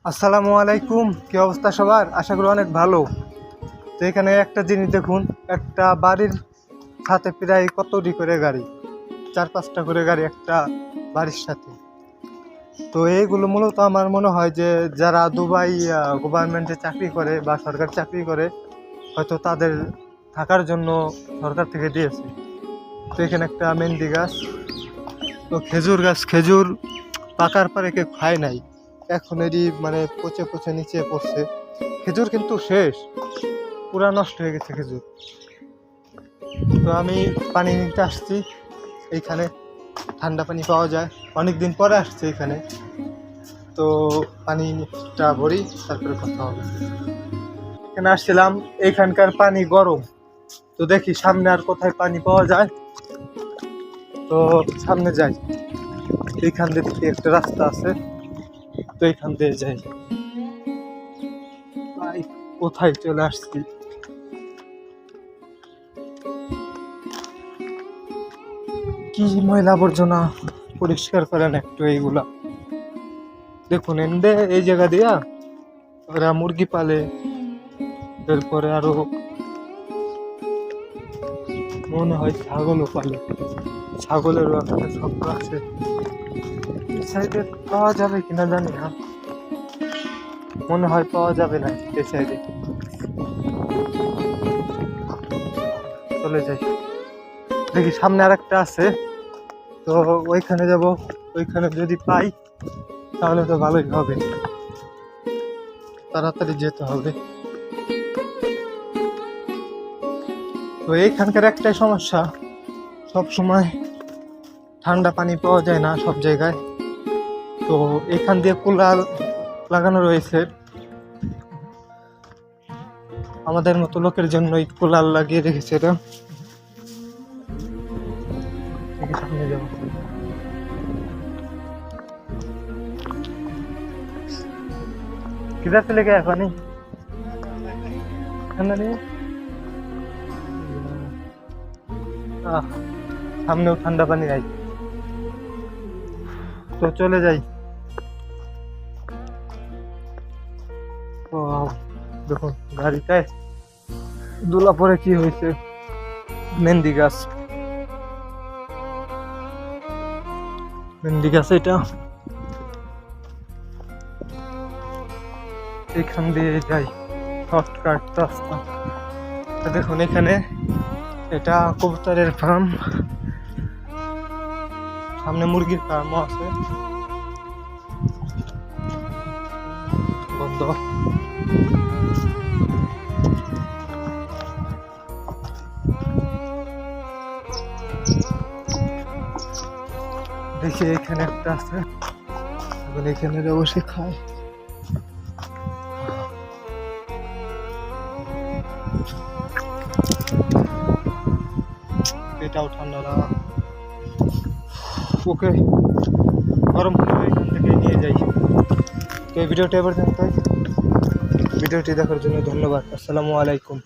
আসসালামু আলাইকুম, কি অবস্থা সবার? আশা করি অনেক ভালো। তো এখানে একটা জিনিস দেখুন, একটা বাড়ির সাথে প্রায় কতটি করে গাড়ি, 4-5টা করে গাড়ি একটা বাড়ির সাথে। তো এইগুলো মূলত আমার মনে হয় যে যারা দুবাই গভর্নমেন্টে চাকরি করে বা সরকারি চাকরি করে, হয়তো তাদের থাকার জন্য সরকার থেকে দিয়েছে। তো এখানে একটা মেহেন্দি গাছ, তো খেজুর গাছ, খেজুর পাকার পরে কেউ খায় নাই, এখন এরই মানে পচে পচে নিচে পড়ছে। খেজুর কিন্তু শেষ, পুরা নষ্ট হয়ে গেছে খেজুর। তো আমি পানি নিতে আসছি এইখানে, ঠান্ডা পানি পাওয়া যায়, অনেক দিন পরে আসছে এখানে। তো পানিটা ভরি, তারপরে কথা হবে। এখানে আসছিলাম, এইখানকার পানি গরম। তো দেখি সামনে আর কোথায় পানি পাওয়া যায়, তো সামনে যাই। এইখান দিয়ে একটা রাস্তা আছে, তো এইখান দিয়ে যাই। কোথায় চলে আসছি, কি ময়লা আবর্জনা পরিষ্কার করেন একটু এইগুলা দেখুন। এন্ডে এই জায়গা দিয়া ওরা মুরগি পালে, এরপরে আরো মনে হয় ছাগলও পালে, ছাগলেরও একটা শব্দ আছে। সাইডে পাওয়া যাবে কিনা জানি না, মনে হয় পাওয়া যাবে না এই সাইডে। চলে যাই, দেখি সামনে আর একটা আছে, তো ওইখানে যাব। ওইখানে যদি পাই তাহলে তো ভালোই হবে, তাড়াতাড়ি যেতে হবে। তো এইখানকার একটাই সমস্যা, সব সময় ঠান্ডা পানি পাওয়া যায় না সব জায়গায়। তো এখান দিয়ে কুলার লাগানো রয়েছে, আমাদের মতো লোকের জন্যই কুলার লাগিয়ে রেখেছে এটা। সামনে যাবো, किधर से लेके आया पानी? ठंडा नहीं है? সামনেও ঠান্ডা পানি নাই, তো চলে যাই। দেখুন গাড়িটায় দোলা পরে কি হয়েছে, মেহেন্দি গাছ, মেহেন্দি গাছ এটা। এখান দিয়ে যাই, শর্টকাট রাস্তা। দেখুন এখানে এটা কবুতরের ফার্ম, সামনে মুরগির ফার্মও আছে, বন্ধ। দেখি এখানে একটা আছে, এখানে বসে খায়। এটাও ঠান্ডা না, ওকে গরম করে এখান থেকে নিয়ে যাই। তো এই ভিডিওটি এবার জানতে হয়, ভিডিওটি দেখার জন্য ধন্যবাদ। আসসালামু আলাইকুম।